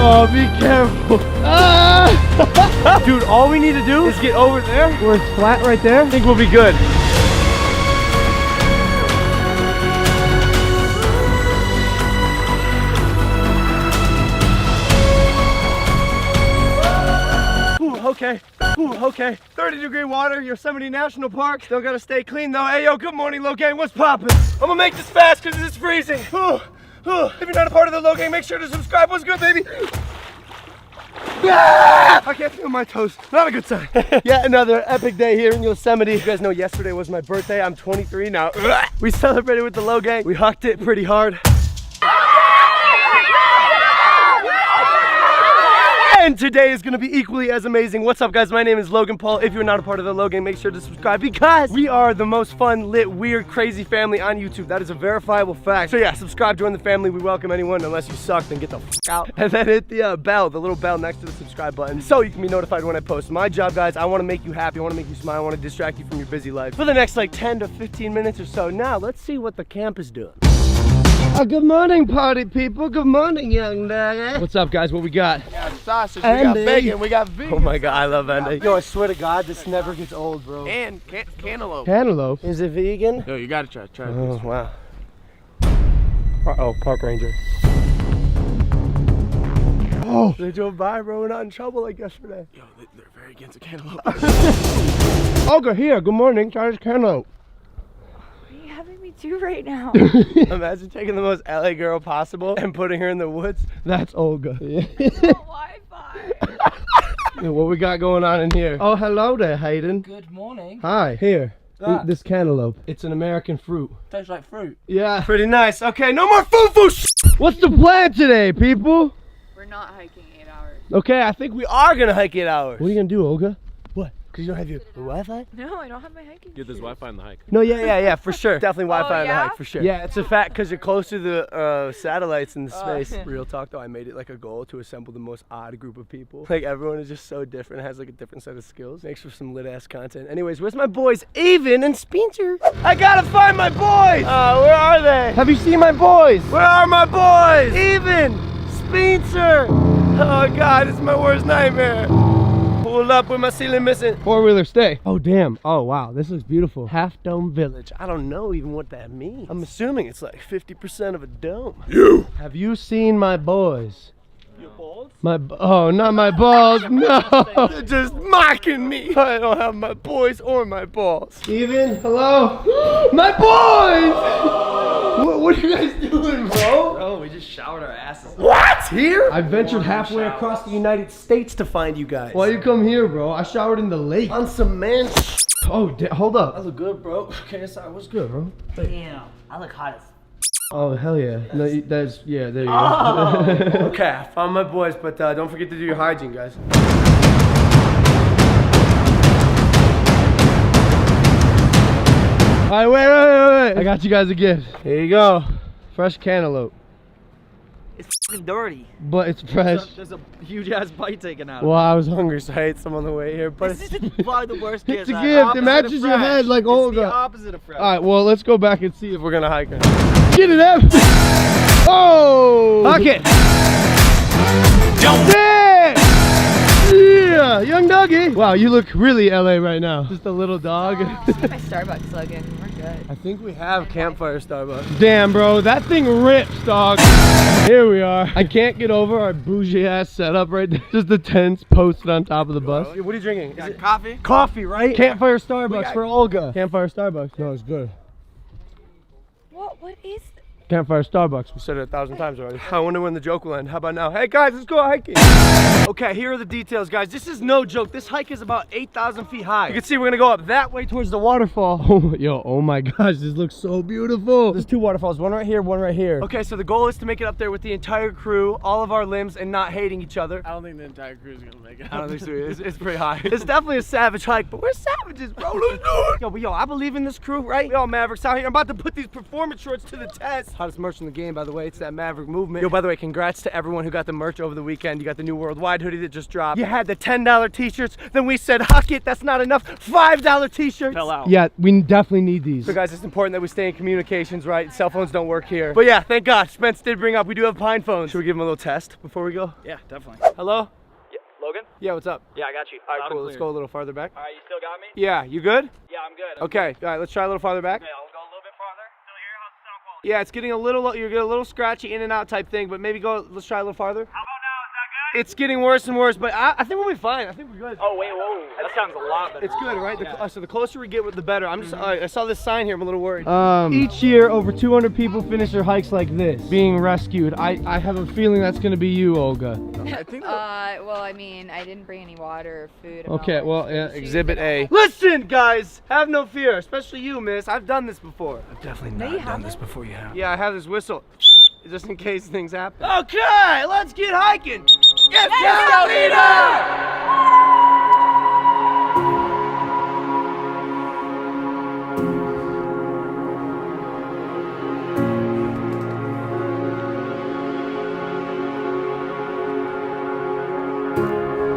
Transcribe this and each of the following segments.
Oh, be careful. Ah! Dude, all we need to do is get over there where it's flat right there. I think we'll be good. Okay. Ooh, okay. 30-degree water, Yosemite National Park. Still gotta stay clean though. Hey, yo, good morning, Logan. What's poppin'? I'm gonna make this fast because it's freezing. If you're not a part of the Logan, make sure to subscribe. What's good, baby? Ah! I can't feel my toes. Not a good sign. Yet another epic day here in Yosemite. You guys know yesterday was my birthday. I'm 23 now. We celebrated with the Logan. We hucked it pretty hard. And today is gonna be equally as amazing. What's up, guys? My name is Logan Paul. If you're not a part of the Logan, make sure to subscribe because we are the most fun, lit, weird, crazy family on YouTube. That is a verifiable fact. So yeah, subscribe, join the family. We welcome anyone. Unless you suck, then get the f out. And then hit the bell, the little bell next to the subscribe button, so you can be notified when I post. My job, guys, I wanna make you happy. I wanna make you smile. I wanna distract you from your busy life for the next like 10 to 15 minutes or so. Now, let's see what the camp is doing. Good morning, party people. Good morning, young lady. What's up, guys? What we got? We got sausage, we got bacon, we got vegan. Oh my God, I love Andy. Yo, I swear to God, this never gets old, bro. And cantaloupe. Cantaloupe? Is it vegan? Yo, you gotta try Oh, this. wow. Uh-oh, park ranger. Oh, they drove by, bro. We're not in trouble like yesterday. Yo, they're very against the cantaloupe. Olga, here. Good morning. Try this cantaloupe. Do right now. Imagine taking the most LA girl possible and putting her in the woods. That's Olga. Yeah. Wi-Fi. What we got going on in here? Oh, hello there, Hayden. Good morning. Hi. Here. Ah. Eat this cantaloupe. It's an American fruit. Tastes like fruit. Yeah. Pretty nice. Okay, no more foo-foo sh. What's the plan today, people? We're not hiking 8 hours. Okay, I think we are gonna hike 8 hours. What are you gonna do, Olga? What? Because you don't have your Wi-Fi? No, I don't have my hiking. Get this Wi-Fi in the hike. No, yeah, for sure. Definitely Wi-Fi on the yeah? hike, for sure. Yeah, it's a fact because you're close to the satellites in the space. Real talk though, I made it like a goal to assemble the most odd group of people. Like everyone is just so different, has like a different set of skills. Makes for some lit ass content. Anyways, where's my boys, Even and Spencer? I gotta find my boys! Where are they? Have you seen my boys? Where are my boys? Even, Spencer! Oh God, it's my worst nightmare. Pull up with my ceiling missing. Four-wheeler stay. Oh, damn. Oh, wow. This looks beautiful. Half Dome Village. I don't know even what that means. I'm assuming it's like 50% of a dome. You! Have you seen my boys? Your balls? Oh, not my balls. No. They're just mocking me. I don't have my boys or my balls. Steven, hello? My boys! What are you guys doing, bro? Bro, we just showered our asses. What? Here? I ventured halfway across the United States to find you guys. Why you come here, bro? I showered in the lake. On some man Oh, hold up. I look good, bro. Okay, sorry. What's good, bro? Damn, I look hot as Oh, hell yeah. No, there you go. Okay, I found my boys, but don't forget to do your hygiene, guys. All right, wait. I got you guys a gift. Here you go. Fresh cantaloupe. It's f***ing dirty. But it's fresh. There's a huge ass bite taken out of Well, I was hungry, so I ate some on the way here. But This is probably the worst gift. it's a gift. It matches your head like Olga. the opposite of fresh. All right, well, let's go back and see if we're gonna hike her. Get it, Ev! Oh! Huck it! Yeah! Young doggy! Wow, you look really LA right now. Just a little dog. My Starbucks, Logan. We're good. I think we have campfire Starbucks. Damn, bro, that thing rips, dog. Here we are. I can't get over our bougie ass setup right there. Just the tents posted on top of the bus. What are you drinking? Got coffee? Coffee, right? Campfire Starbucks for Olga. Campfire Starbucks. No, it's good. What is Campfire Starbucks. We said it 1,000 times already. I wonder when the joke will end. How about now? Hey guys, let's go hiking. Okay, here are the details, guys. This is no joke. This hike is about 8,000 feet high. You can see we're gonna go up that way towards the waterfall. Oh, yo, oh my gosh, this looks so beautiful. There's two waterfalls, one right here, one right here. Okay, so the goal is to make it up there with the entire crew, all of our limbs, and not hating each other. I don't think the entire crew is gonna make it. I don't think so. It's pretty high. It's definitely a savage hike, but we're savages, bro. Let's do it. Yo, I believe in this crew, right? We all Mavericks out here. I'm about to put these performance shorts to the test. Hottest merch in the game, by the way. It's that Maverick movement. Yo, by the way, congrats to everyone who got the merch over the weekend. You got the new worldwide hoodie that just dropped. You had the $10 t-shirts. Then we said, huck it, that's not enough. $5 t-shirts. Fell out. Yeah, we definitely need these. So guys, it's important that we stay in communications, right? Cell phones don't work here. But yeah, thank God. Spence did bring up, we do have pine phones. Should we give him a little test before we go? Yeah, definitely. Hello? Yeah, Logan? Yeah, what's up? Yeah, I got you. All right, cool. Let's go a little farther back. All right, you still got me? Yeah, you good? Yeah, I'm good. Okay, all right, let's try a little farther back. Okay, I'll go a little bit farther. Still here? How's the sound quality? Yeah, it's getting a little, you're getting a little scratchy in and out type thing, but maybe let's try a little farther. How about now? Is that good? It's getting worse and worse, but I think we'll be fine. I think we're good. Oh, wait, whoa. That sounds a lot better. It's good, right? Yeah. So the closer we get with the better. I'm just, I saw this sign here, I'm a little worried. Each year, over 200 people finish their hikes like this, being rescued. I have a feeling that's gonna be you, Olga. I think Well, I mean, I didn't bring any water or food. I'm Okay, not well, wearing shoes Exhibit and A. all. Listen, guys, have no fear, especially you, miss. I've done this before. I've definitely No, you haven't. before you have. Yeah, I have this whistle, just in case things happen. Okay, let's get hiking. Yes, go, leader!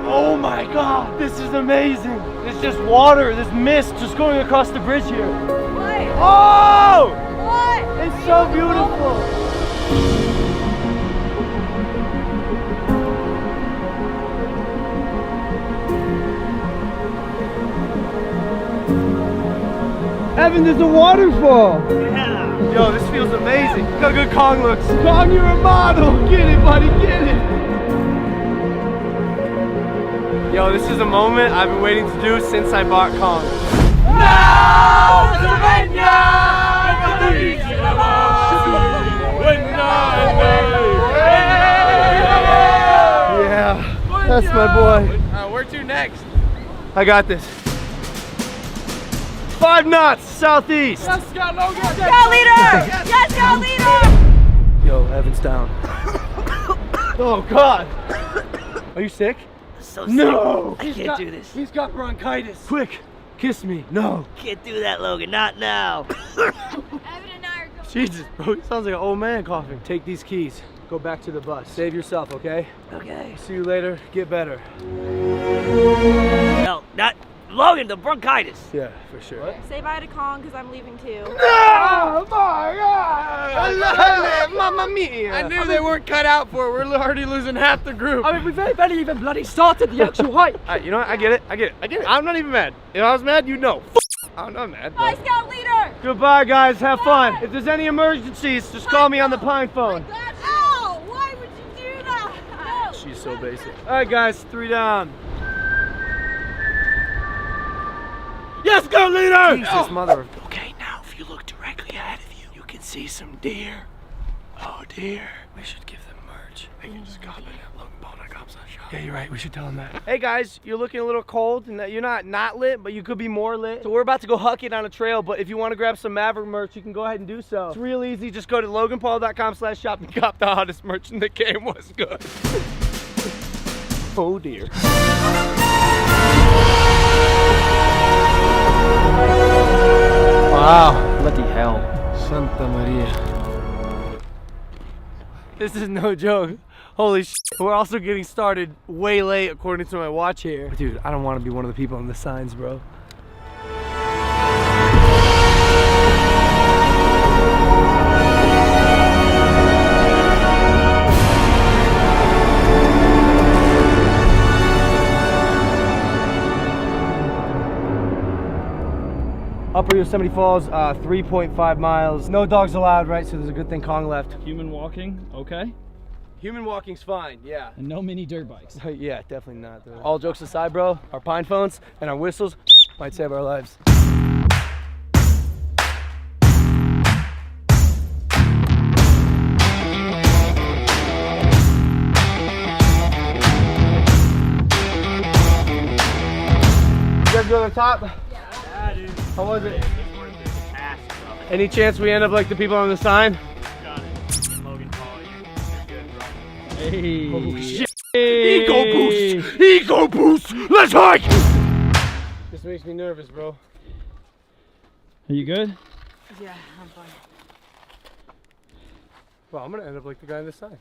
Oh my God, this is amazing. It's just water, this mist just going across the bridge here. What? Oh! What? It's so beautiful. Evan, there's a waterfall. Yeah. Yo, this feels amazing. Look how good Kong looks. Kong, you're a model. Get it, buddy, get it. Yo, this is a moment I've been waiting to do since I bought Kong. Yeah, that's my boy. where to next? I got this. 5 knots, southeast. Let's go, Logan! Go, leader! Yes, go, leader! Yo, Evan's down. Oh God. Are you sick? So No! sick. I can't do this. He's got bronchitis. Quick, kiss me. No. Can't do that, Logan. Not now. Evan and I are going. Jesus, bro, he sounds like an old man coughing. Take these keys. Go back to the bus. Save yourself, okay? Okay. See you later. Get better. No, not Logan. The bronchitis. Yeah, for sure. Say bye to Kong because I'm leaving too. Oh my God! Mamma mia! I knew they weren't cut out for it. We're already losing half the group. I mean, we very barely even bloody started the actual hike. Alright, you know what? I get it. I'm not even mad. If I was mad, you'd know. I'm not mad. Bye, Scout leader! Goodbye, guys. Have fun. If there's any emergencies, just call me on the pine phone. Ow! Why would you do that? No. She's so basic. Alright, guys. 3 down. Yes, go, leader! Jesus, mother. Okay, now if you look directly ahead of you, you can see some deer. Oh, dear. We should give them merch. They can just cop it at LoganPaul.com/shop. Yeah, you're right. We should tell them that. Hey, guys, you're looking a little cold, and you're not lit, but you could be more lit. So we're about to go huck it on a trail, but if you want to grab some Maverick merch, you can go ahead and do so. It's real easy. Just go to LoganPaul.com/shop and cop the hottest merch in the game. What's good? Oh, dear. Wow. Bloody hell. Santa Maria. This is no joke. Holy shit. We're also getting started way late according to my watch here. Dude, I don't want to be one of the people on the signs, bro. Upper Yosemite Falls, 3.5 miles. No dogs allowed, right? So there's a good thing Kong left. Human walking, okay. Human walking's fine, yeah. And no mini dirt bikes. Yeah, definitely not. Though. All jokes aside, bro, our pine phones and our whistles might save our lives. You guys go to the top? Yeah, dude. How was it? Any chance we end up like the people on the sign? Got it. Logan Paul, you're good, bro. Hey. Oh shit. Ego boost! Ego boost! Let's hike! This makes me nervous, bro. Are you good? Yeah, I'm fine. Well, I'm gonna end up like the guy on this side.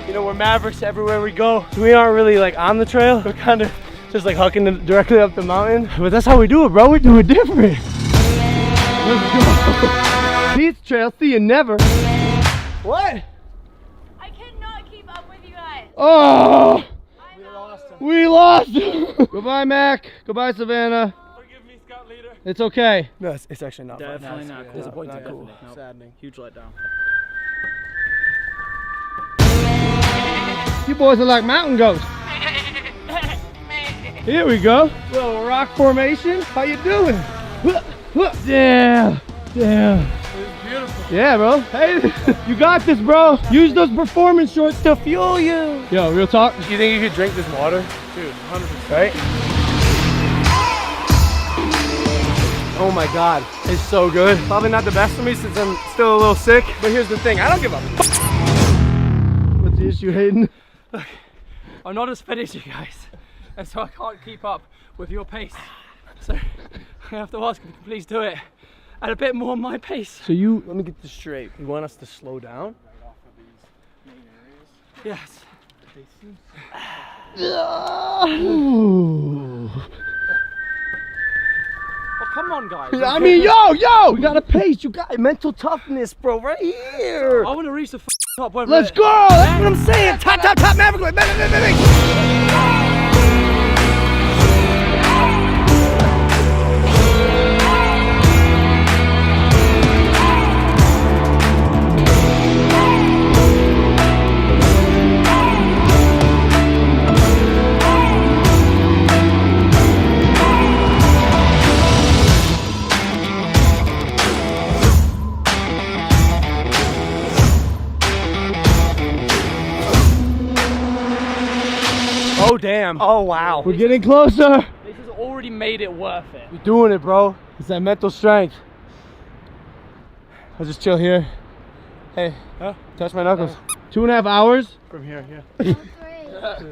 You know, we're mavericks everywhere we go. So we aren't really like on the trail. We're kind of just like hucking directly up the mountain. But that's how we do it, bro. We do it different. Let's go. Pete's trail, see you never. What? I cannot keep up with you guys. Oh! I know. We lost him. Goodbye, Mac. Goodbye, Savannah. Forgive me, Scout Leader. It's okay. No, it's actually not. Definitely not cool. Disappointing. Not Cool. Nope. Saddening. Huge letdown. You boys are like mountain goats. Here we go. Little rock formation. How you doing? Damn. Damn. It's beautiful. Yeah, bro. Hey, you got this, bro. Use those performance shorts to fuel you. Yo, real talk. You think you could drink this water? Dude, 100%. Right? Oh my God, it's so good. Probably not the best for me since I'm still a little sick. But here's the thing, I don't give a f. What's the issue, Hayden? Look, I'm not as fit as you guys, and so I can't keep up with your pace. So I have to ask you to please do it at a bit more my pace. So you, let me get this straight. You want us to slow down? Yes. Oh, come on, guys. I mean, yo, you got a pace. You got mental toughness, bro, right here. I want to reach the top. Let's go. That's what I'm saying. Top, Maverick. Oh, damn. Oh, wow. We're getting closer. This has already made it worth it. You're doing it, bro. It's that mental strength. I'll just chill here. Hey, touch my knuckles. 2.5 hours? From here, yeah.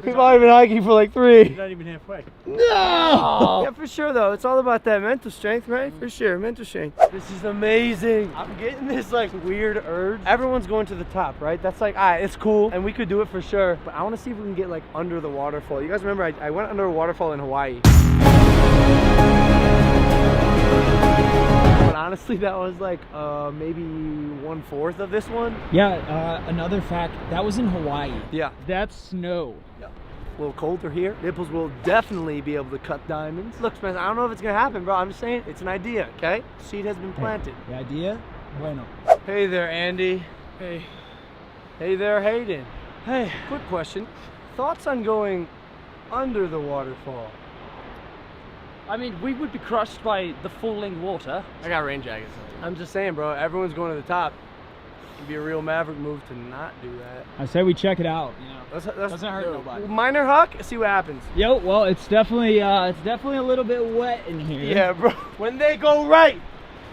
We've only been hiking for like 3. You're not even halfway. No! Yeah, for sure though. It's all about that mental strength, right? For sure, mental strength. This is amazing. I'm getting this like weird urge. Everyone's going to the top, right? That's like, alright, it's cool, and we could do it for sure. But I want to see if we can get like under the waterfall. You guys remember I went under a waterfall in Hawaii. But honestly, that was like maybe 1/4 of this one. Yeah, another fact, that was in Hawaii. Yeah. That's snow. A little colder here. Nipples will definitely be able to cut diamonds. Look, Spencer, I don't know if it's gonna happen, bro. I'm just saying it's an idea, okay? Seed has been planted. The idea? Bueno. Hey there, Andy. Hey. Hey there, Hayden. Hey. Quick question. Thoughts on going under the waterfall? I mean, we would be crushed by the falling water. I got rain jackets. I'm just saying, bro. Everyone's going to the top. It'd be a real maverick move to not do that. I say we check it out. You know, Let's doesn't hurt nobody. Minor huck, see what happens. Yo, well, it's definitely a little bit wet in here. Yeah, bro. When they go right,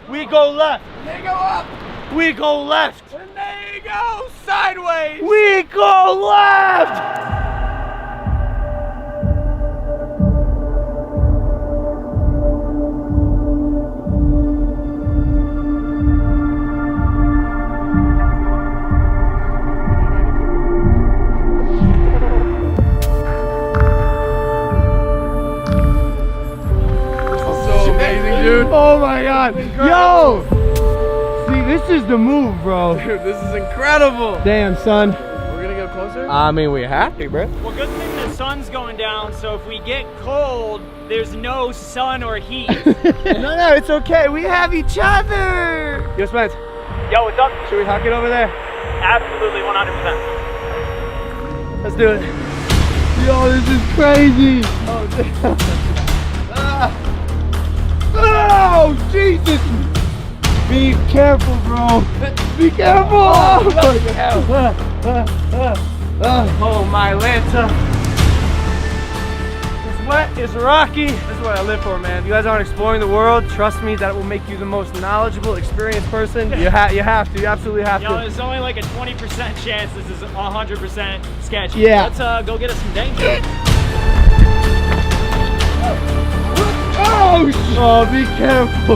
we go left. When they go up, We go left. when they go sideways. We go left. So amazing, dude. Oh my God. Yo. See, this is the move, bro. Dude, this is incredible. Damn, son. We're gonna go closer? I mean, we have to, bro. Well, good thing the sun's going down, so if we get cold, there's no sun or heat. No, it's okay. We have each other. Yo, Spence. Yo, what's up? Should we huck it over there? Absolutely, 100%. Let's do it. Yo, this is crazy. Oh, damn. Oh, Jesus. Be careful, bro. Be careful. Oh, my Lanta. It's wet, it's rocky. This is what I live for, man. You guys aren't exploring the world. Trust me, that will make you the most knowledgeable, experienced person. You have to. You absolutely have Yo, to. there's only like a 20% chance this is 100% sketchy. Yeah. Let's go get us some danger. Oh! Oh, be careful.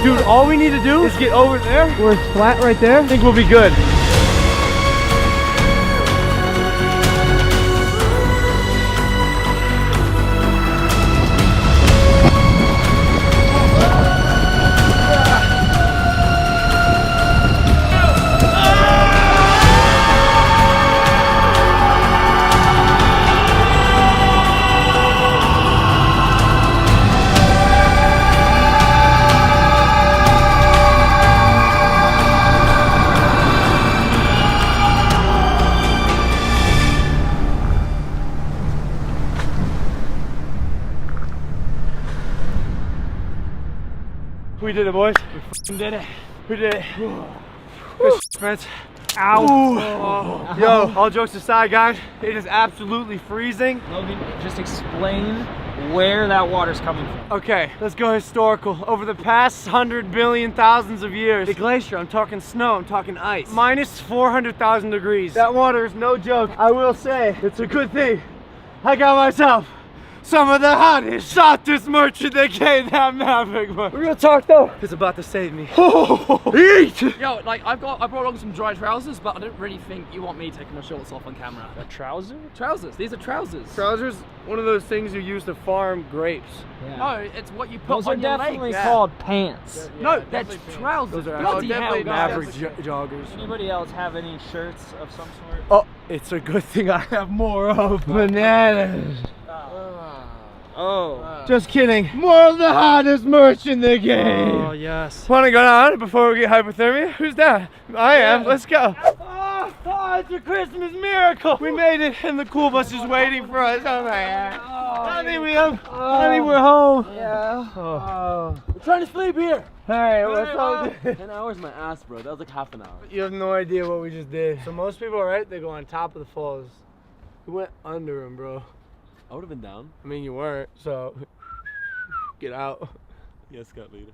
Dude, all we need to do is get over there where it's flat right there. I think we'll be good. We did it, boys. We did it. We did it. Good Spence. Ow. Yo, all jokes aside, guys, it is absolutely freezing. Logan, just explain where that water's coming from. Okay, let's go historical. Over the past 100 billion thousands of years, the glacier, I'm talking snow, I'm talking ice, minus 400,000 degrees. That water is no joke. I will say, it's a good thing I got myself some of the hottest, softest merch in the game, that Maverick. Real talk though, it's about to save me. Eat! Yo, like I brought along some dry trousers, but I don't really think you want me taking my shorts off on camera. A trouser? Trousers. These are trousers. Trousers, one of those things you use to farm grapes. Yeah. No, it's what you put Those are on your definitely legs. called pants. No, that's trousers. Those are Bloody definitely hell, guys. Maverick joggers. Anybody else have any shirts of some sort? Oh, it's a good thing I have more of bananas. Oh. Just kidding. More of the hottest merch in the game. Oh, yes. Want to go down before we get hypothermia? Who's that? I am. Let's go. Oh, it's a Christmas miracle. We made it, and the cool bus is waiting for us. Oh my God. Honey, we're home. Yeah. We're trying to sleep here. Hey, what's up? 10 hours my ass, bro. That was like half an hour. You have no idea what we just did. So most people, right? They go on top of the falls. We went under them, bro. I would have been down. I mean, you weren't, so get out. Yes, Scott leader.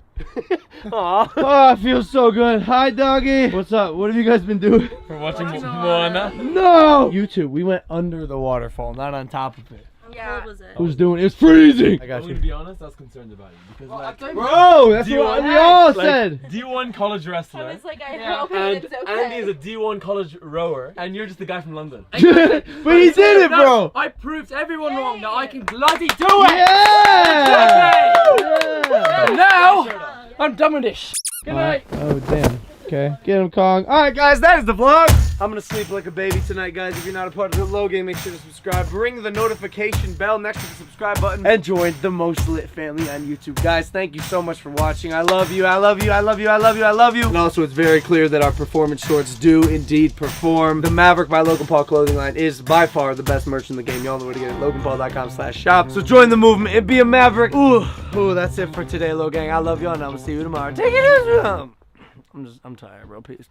Aw. Oh, it feels so good. Hi, doggy. What's up? What have you guys been doing? We're watching Moana. No! YouTube, we went under the waterfall, not on top of it. How cold was it? Who's doing it? It's freezing! I I'm got gonna you. be honest, I was concerned about you. Because like, Bro, that's what we all said. D1 college I wrestler. was like, I hope And it's okay. Andy is a D1 college rower. And you're just the guy from London. But he did it, bro! I proved everyone wrong that I can bloody do it! Yeah! And now, I'm done with this. Good night. Oh, damn. Okay. Get him, Kong. Alright, guys, that is the vlog. I'm gonna sleep like a baby tonight, guys. If you're not a part of the Logan, make sure to subscribe. Ring the notification bell next to the subscribe button. And join the most lit family on YouTube. Guys, thank you so much for watching. I love you. I love you. I love you. I love you. I love you. And also, it's very clear that our performance shorts do indeed perform. The Maverick by Logan Paul clothing line is by far the best merch in the game. Y'all know where to get it. LoganPaul.com/shop. So join the movement and be a Maverick. Ooh, that's it for today, Logan. I love y'all, and I'm gonna see you tomorrow. Take it easy. I'm tired, bro. Peace.